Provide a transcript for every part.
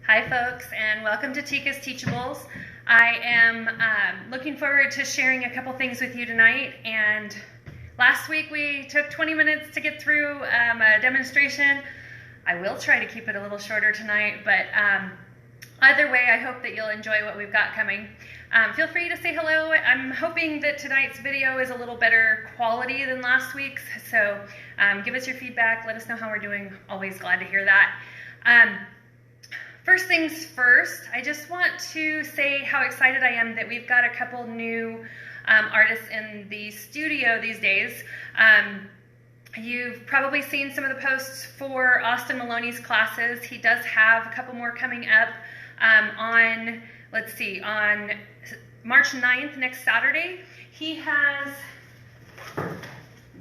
Hi folks, and welcome to Tika's Teachables. I am looking forward to sharing a couple things with you tonight. And last week we took 20 minutes to get through a demonstration. I will try to keep it a little shorter tonight, but either way, I hope that you'll enjoy what we've got coming. Feel free to say hello. I'm hoping that tonight's video is a little better quality than last week's, so give us your feedback, let us know how we're doing. Always glad to hear that. First things first, I just want to say how excited I am that we've got a couple new artists in the studio these days. You've probably seen some of the posts for Austin Maloney's classes. He does have a couple more coming up on March 9th, next Saturday. He has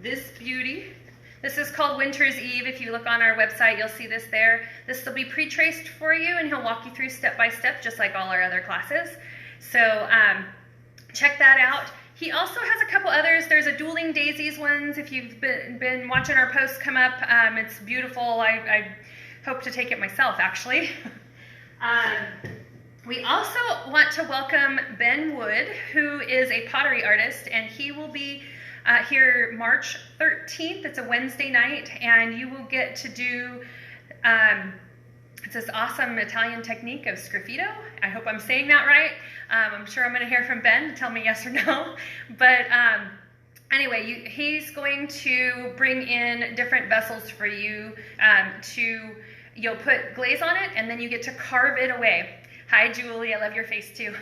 this beauty. This is called Winter's Eve. If you look on our website, you'll see this there. This will be pre-traced for you, and he'll walk you through step by step, just like all our other classes. So check that out. He also has a couple others. There's a Dueling Daisies ones. If you've been watching our posts come up, it's beautiful. I hope to take it myself, actually. We also want to welcome Ben Wood, who is a pottery artist, and he will be here March 13th. It's a Wednesday night, and you will get to do it's this awesome Italian technique of sgraffito. I hope I'm saying that right. I'm sure I'm going to hear from Ben to tell me yes or no. But anyway, he's going to bring in different vessels for you you'll put glaze on it, and then you get to carve it away. Hi, Julie. I love your face, too.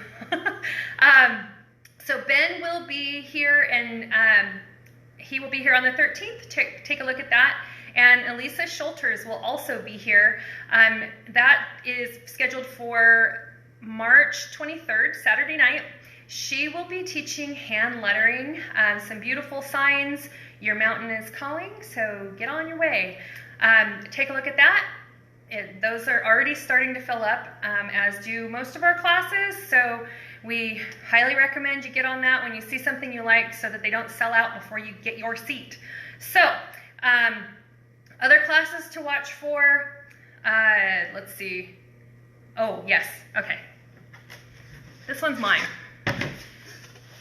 So Ben will be here, and he will be here on the 13th. Take a look at that. And Elisa Schulters will also be here. That is scheduled for March 23rd, Saturday night. She will be teaching hand lettering, some beautiful signs. Your mountain is calling, so get on your way. Take a look at that. Those are already starting to fill up, as do most of our classes. So we highly recommend you get on that when you see something you like, so that they don't sell out before you get your seat. So, other classes to watch for, let's see. Oh, yes, okay. This one's mine.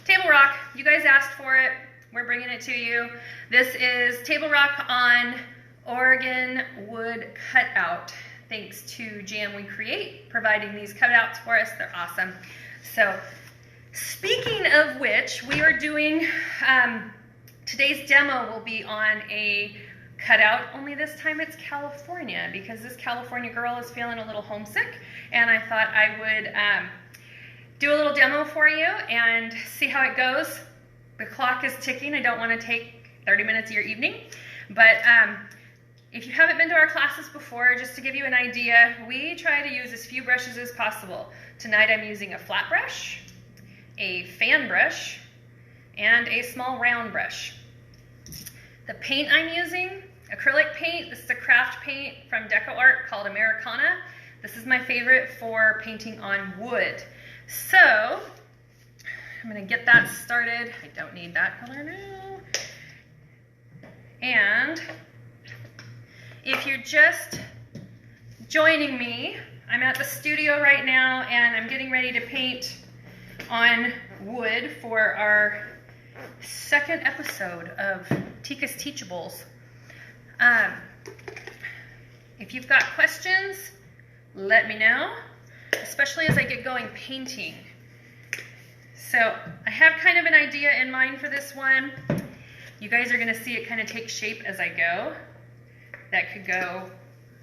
Table Rock, you guys asked for it. We're bringing it to you. This is Table Rock on Oregon wood cutout. Thanks to Jam We Create providing these cutouts for us. They're awesome. So, speaking of which, we are doing, today's demo will be on a cutout, only this time it's California, because this California girl is feeling a little homesick, and I thought I would do a little demo for you and see how it goes. The clock is ticking. I don't want to take 30 minutes of your evening, but if you haven't been to our classes before, just to give you an idea, we try to use as few brushes as possible. Tonight I'm using a flat brush, a fan brush, and a small round brush. The paint I'm using, acrylic paint. This is a craft paint from Deco Art called Americana. This is my favorite for painting on wood. So I'm going to get that started. I don't need that color now. And if you're just joining me, I'm at the studio right now, and I'm getting ready to paint on wood for our second episode of Tika's Teachables. If you've got questions, let me know, especially as I get going painting. So I have kind of an idea in mind for this one. You guys are going to see it kind of take shape as I go. That could go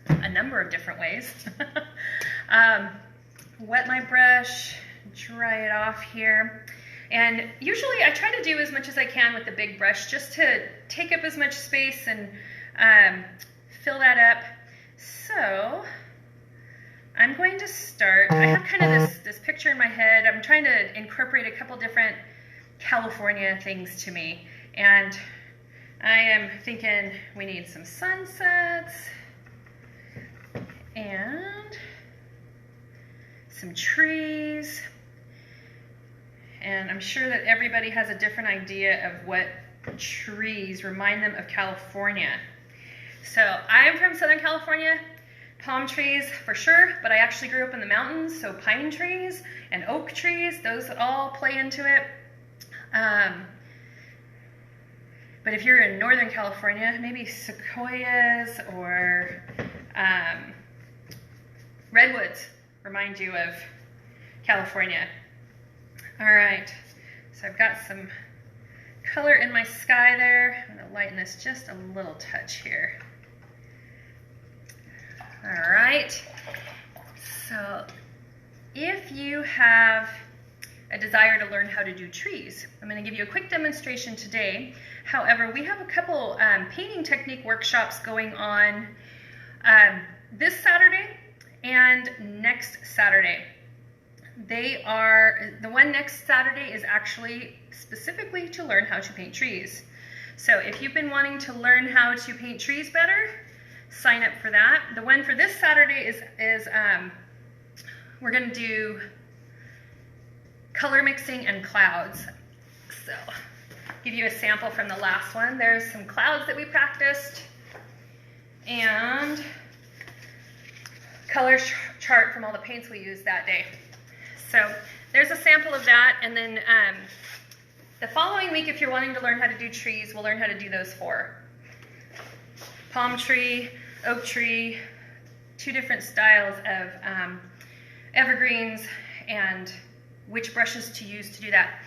a number of different ways. Wet my brush, dry it off here. And usually I try to do as much as I can with the big brush, just to take up as much space and fill that up. So I'm going to start. I have kind of this picture in my head. I'm trying to incorporate a couple different California things to me. And I am thinking we need some sunsets and some trees. And I'm sure that everybody has a different idea of what trees remind them of California. So I'm from Southern California. Palm trees for sure, but I actually grew up in the mountains, so pine trees and oak trees, those all play into it. But if you're in Northern California, maybe sequoias or redwoods remind you of California. All right, so I've got some color in my sky there. I'm gonna lighten this just a little touch here. All right, so if you have a desire to learn how to do trees, I'm going to give you a quick demonstration today. However, we have a couple painting technique workshops going on this Saturday and next Saturday. The one next Saturday is actually specifically to learn how to paint trees. So if you've been wanting to learn how to paint trees better, sign up for that. The one for this Saturday is we're going to do color mixing and clouds. So give you a sample from the last one. There's some clouds that we practiced and color chart from all the paints we used that day. So there's a sample of that, and then the following week, if you're wanting to learn how to do trees, we'll learn how to do those 4. Palm tree, oak tree, 2 different styles of evergreens, and which brushes to use to do that.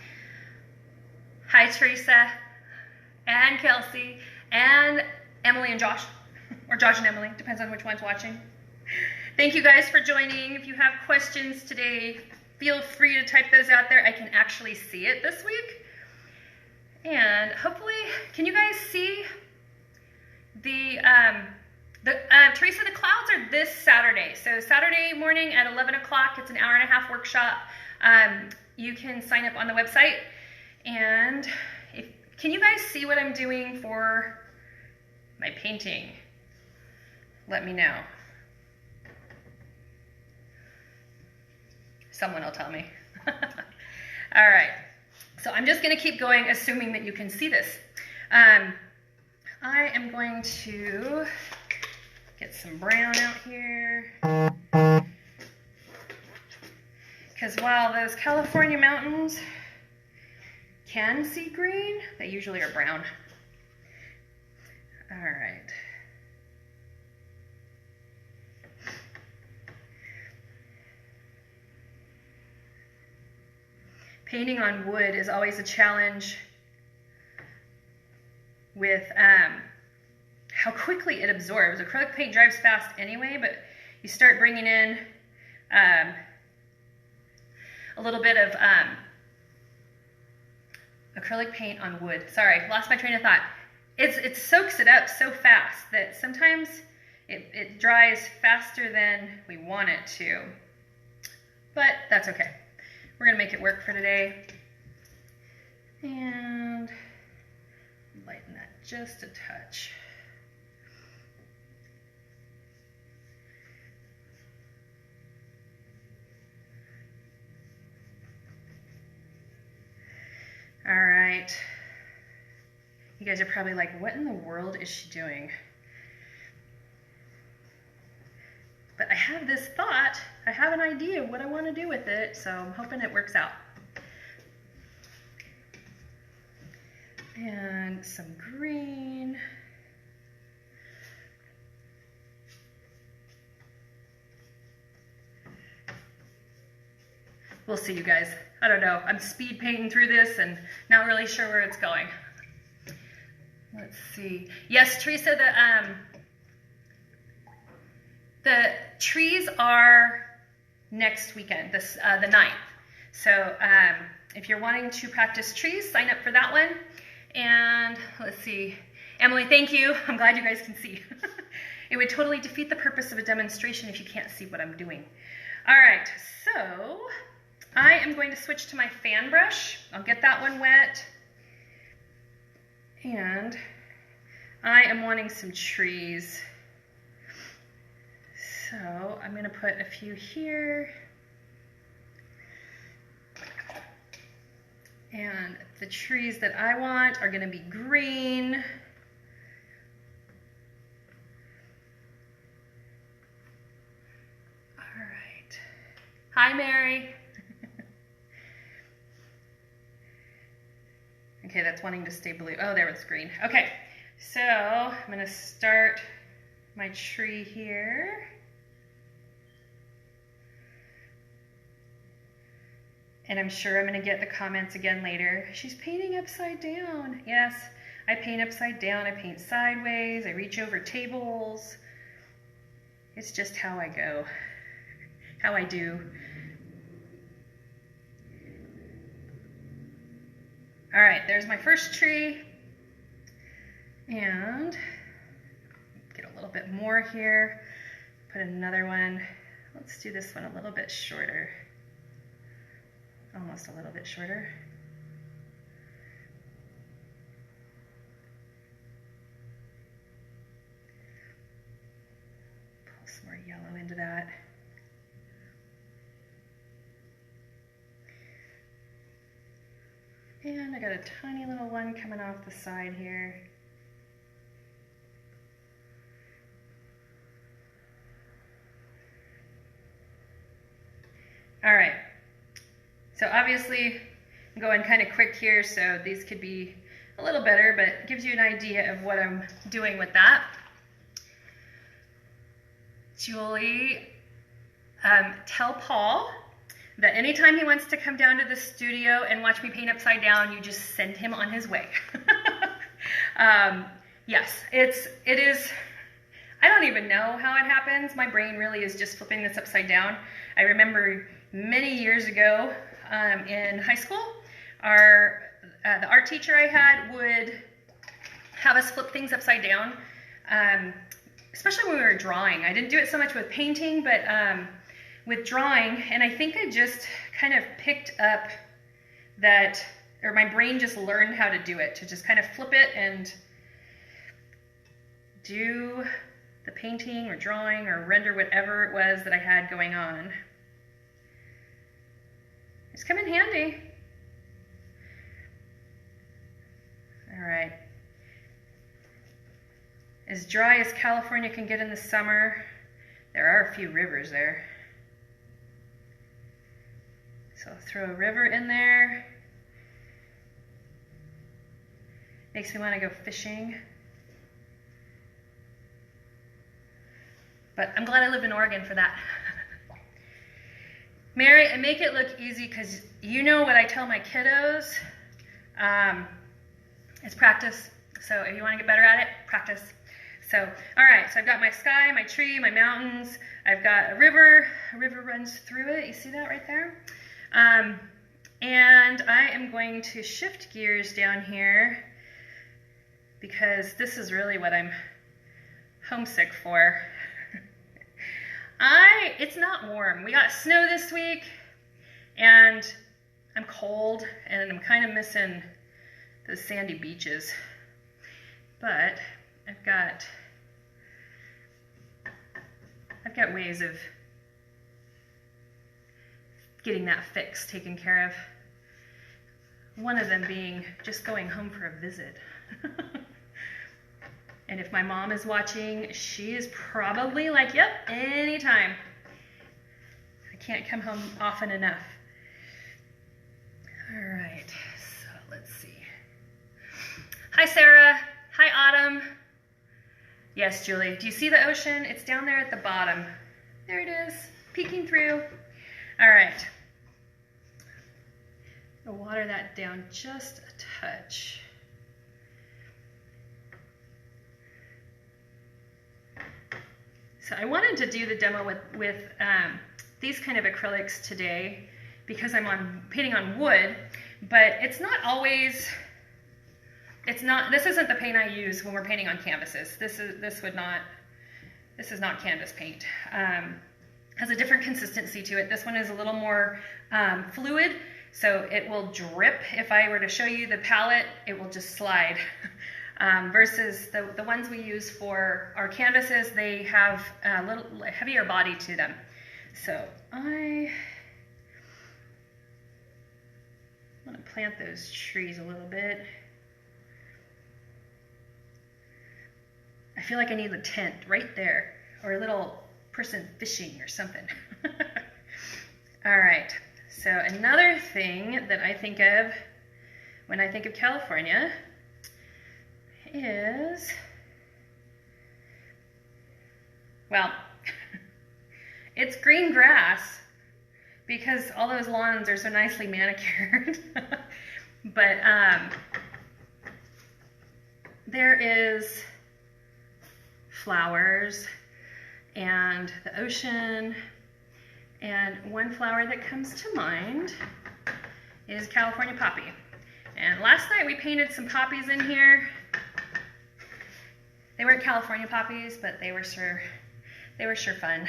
Hi Teresa, and Kelsey, and Emily and Josh, or Josh and Emily, depends on which one's watching. Thank you guys for joining. If you have questions today, feel free to type those out there. I can actually see it this week. And hopefully, can you guys see Teresa, the clouds are this Saturday. So Saturday morning at 11 o'clock, it's an hour-and-a-half workshop. You can sign up on the website. And can you guys see what I'm doing for my painting? Let me know. Someone will tell me. All right. So I'm just going to keep going, assuming that you can see this. I am going to get some brown out here. Because while those California mountains can see green, they usually are brown. All right. Painting on wood is always a challenge with how quickly it absorbs. Acrylic paint dries fast anyway, but you start bringing in a little bit of acrylic paint on wood. Sorry, lost my train of thought. It soaks it up so fast that sometimes it dries faster than we want it to, but that's okay. We're gonna make it work for today. And lighten that just a touch. All right. You guys are probably like, what in the world is she doing? But I have this thought, I have an idea of what I want to do with it, so I'm hoping it works out. And some green. We'll see, you guys. I don't know. I'm speed painting through this and not really sure where it's going. Let's see. Yes, Teresa, the trees are next weekend, the 9th. So if you're wanting to practice trees, sign up for that one. And let's see. Emily, thank you. I'm glad you guys can see. It would totally defeat the purpose of a demonstration if you can't see what I'm doing. All right, so I am going to switch to my fan brush. I'll get that one wet. And I am wanting some trees. So I'm going to put a few here. And the trees that I want are going to be green. Hi, Mary. Okay, that's wanting to stay blue. Oh, there it's green. Okay, so I'm gonna start my tree here. And I'm sure I'm gonna get the comments again later. She's painting upside down. Yes, I paint upside down, I paint sideways, I reach over tables. It's just how I go, how I do. All right, there's my first tree. And get a little bit more here. Put another one. Let's do this one a little bit shorter. Almost a little bit shorter. Pull some more yellow into that. And I got a tiny little one coming off the side here. All right, so obviously I'm going kind of quick here, so these could be a little better, but it gives you an idea of what I'm doing with that. Julie, tell Paul that anytime he wants to come down to the studio and watch me paint upside down, you just send him on his way. Yes, it is, I don't even know how it happens. My brain really is just flipping this upside down. I remember many years ago in high school, the art teacher I had would have us flip things upside down, especially when we were drawing. I didn't do it so much with painting, but with drawing, and I think I just kind of picked up that, or my brain just learned how to do it, to just kind of flip it and do the painting or drawing or render whatever it was that I had going on. It's come in handy. All right. As dry as California can get in the summer, there are a few rivers there. So I'll throw a river in there. Makes me want to go fishing. But I'm glad I live in Oregon for that. Mary, I make it look easy because you know what I tell my kiddos. It's practice. So if you want to get better at it, practice. So, all right, so I've got my sky, my tree, my mountains. I've got a river. A river runs through it. You see that right there? And I am going to shift gears down here because this is really what I'm homesick for. It's not warm. We got snow this week, and I'm cold, and I'm kind of missing the sandy beaches. But I've got ways of getting that fix taken care of. One of them being just going home for a visit. And if my mom is watching, she is probably like, yep, anytime. I can't come home often enough. All right, so let's see. Hi, Sarah. Hi, Autumn. Yes, Julie. Do you see the ocean? It's down there at the bottom. There it is, peeking through. All right. I'll water that down just a touch. So I wanted to do the demo with these kind of acrylics today because I'm painting on wood, but it's not always, this isn't the paint I use when we're painting on canvases. This is not canvas paint. Has a different consistency to it. This one is a little more fluid, so it will drip. If I were to show you the palette, it will just slide. Versus the ones we use for our canvases, they have a little heavier body to them. So I want to plant those trees a little bit. I feel like I need a tent right there, or a little person fishing or something. All right, so another thing that I think of when I think of California is, well, it's green grass because all those lawns are so nicely manicured. But there is flowers and the ocean, and one flower that comes to mind is California poppy. And last night we painted some poppies in here. They weren't California poppies, but they were sure fun.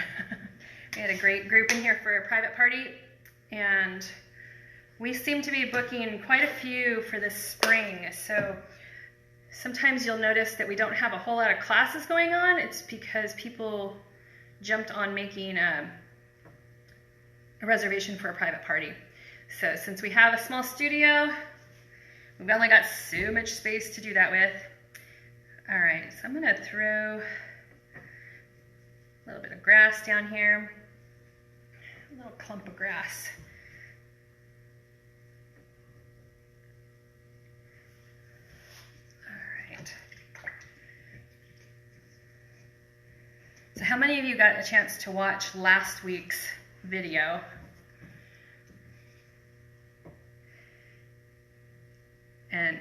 We had a great group in here for a private party, and we seem to be booking quite a few for this spring. So sometimes you'll notice that we don't have a whole lot of classes going on. It's because people jumped on making a reservation for a private party. So since we have a small studio, we've only got so much space to do that with. All right, so I'm gonna throw a little bit of grass down here, a little clump of grass. All right. So how many of you got a chance to watch last week's video? And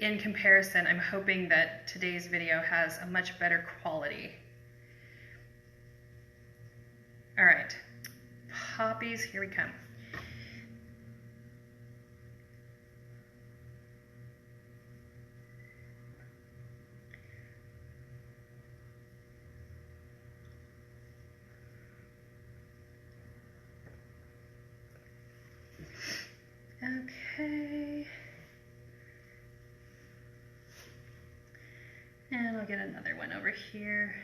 in comparison, I'm hoping that today's video has a much better quality. All right, poppies, here we come. Okay. And I'll get another one over here.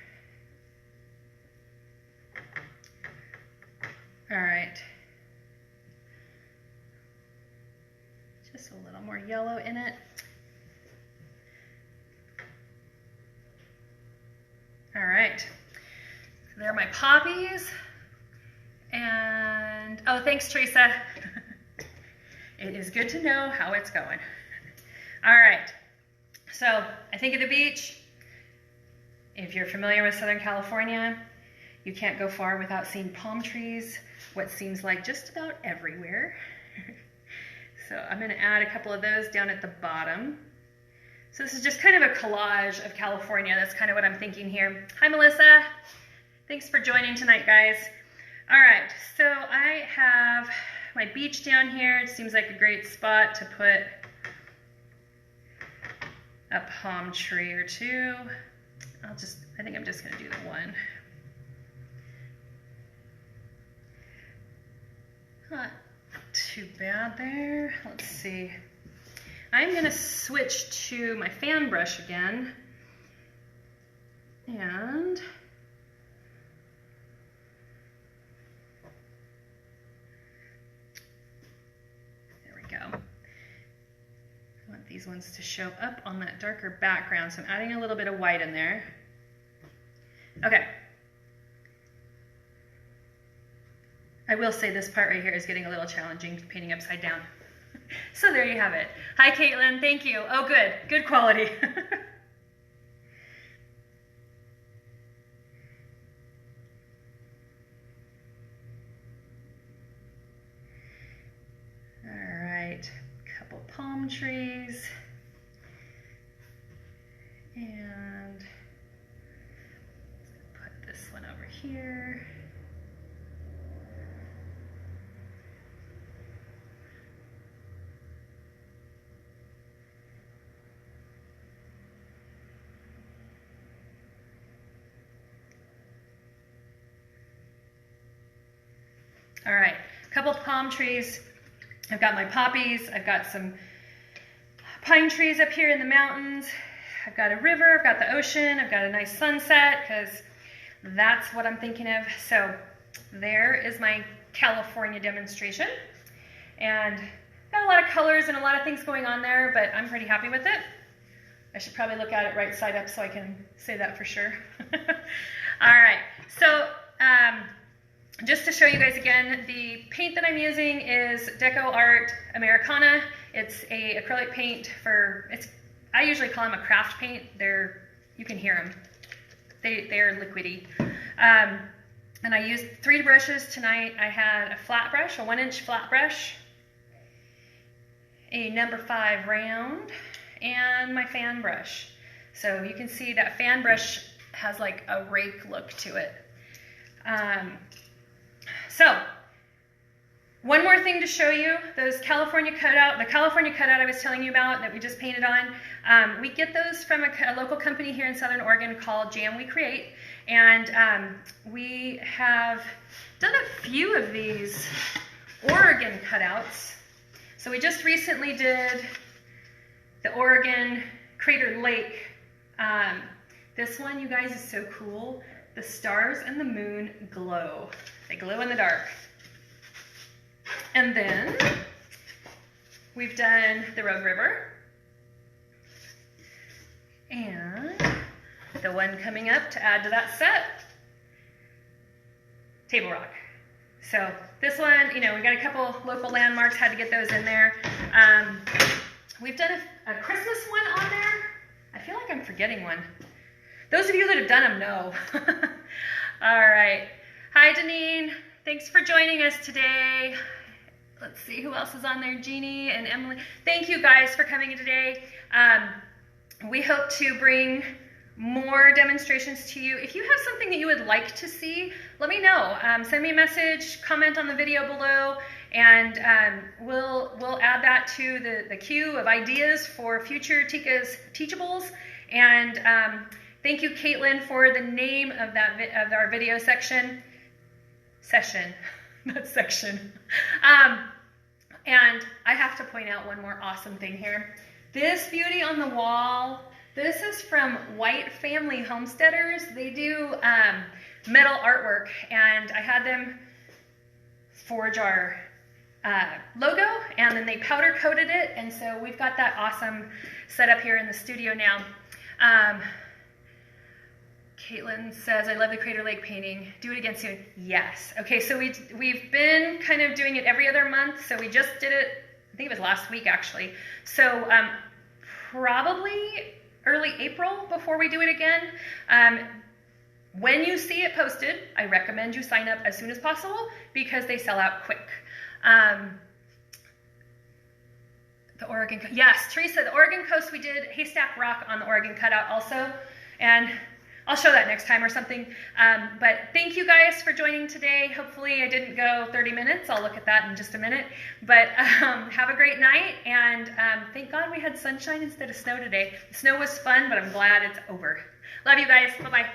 All right. Just a little more yellow in it. All right. So there are my poppies. And, oh, thanks, Teresa. It is good to know how it's going. All right. So I think of the beach. If you're familiar with Southern California, you can't go far without seeing palm trees, what seems like just about everywhere. So I'm going to add a couple of those down at the bottom. So this is just kind of a collage of California. That's kind of what I'm thinking here. Hi, Melissa. Thanks for joining tonight, guys. All right, so I have my beach down here. It seems like a great spot to put a palm tree or two. I think I'm just going to do the one. Not too bad there. Let's see. I'm going to switch to my fan brush again. And there we go. I want these ones to show up on that darker background, so I'm adding a little bit of white in there. Okay. I will say this part right here is getting a little challenging, painting upside down. So there you have it. Hi, Caitlin. Thank you. Oh, good. Good quality. All right. Couple palm trees. And put this one over here. All right, a couple of palm trees. I've got my poppies. I've got some pine trees up here in the mountains. I've got a river. I've got the ocean. I've got a nice sunset because that's what I'm thinking of. So there is my California demonstration. And got a lot of colors and a lot of things going on there, but I'm pretty happy with it. I should probably look at it right side up so I can say that for sure. All right, so just to show you guys again, the paint that I'm using is Deco Art Americana. It's a acrylic paint for, I usually call them a craft paint. You can hear them. They're liquidy. And I used 3 brushes tonight. I had a flat brush, a 1-inch flat brush, a number 5 round, and my fan brush. So you can see that fan brush has like a rake look to it. So one more thing to show you, the California cutout I was telling you about that we just painted on, we get those from a local company here in Southern Oregon called Jam We Create, and we have done a few of these Oregon cutouts. So we just recently did the Oregon Crater Lake. This one, you guys, is so cool. The stars and the moon glow. They glow in the dark. And then we've done the Rogue River. And the one coming up to add to that set, Table Rock. So this one, you know, we got a couple local landmarks, had to get those in there. We've done a Christmas one on there. I feel like I'm forgetting one. Those of you that have done them know. All right. Hi, Deneen. Thanks for joining us today. Let's see who else is on there. Jeannie and Emily. Thank you guys for coming in today. We hope to bring more demonstrations to you. If you have something that you would like to see, let me know. Send me a message, comment on the video below, and we'll add that to the queue of ideas for future Tika's Teachables. And thank you, Caitlin, for the name of of our video session. That section. And I have to point out one more awesome thing here. This beauty on the wall, this is from White Family Homesteaders. They do metal artwork, and I had them forge our logo, and then they powder coated it, and so we've got that awesome setup here in the studio now. Caitlin says, I love the Crater Lake painting. Do it again soon. Yes. Okay, so we've been kind of doing it every other month, so we just did it, I think it was last week actually. So probably early April before we do it again. When you see it posted, I recommend you sign up as soon as possible because they sell out quick. The Oregon, yes, Teresa, the Oregon coast, we did Haystack Rock on the Oregon cutout also, and I'll show that next time or something. But thank you guys for joining today. Hopefully I didn't go 30 minutes. I'll look at that in just a minute. But have a great night, and thank God we had sunshine instead of snow today. The snow was fun, but I'm glad it's over. Love you guys. Bye-bye.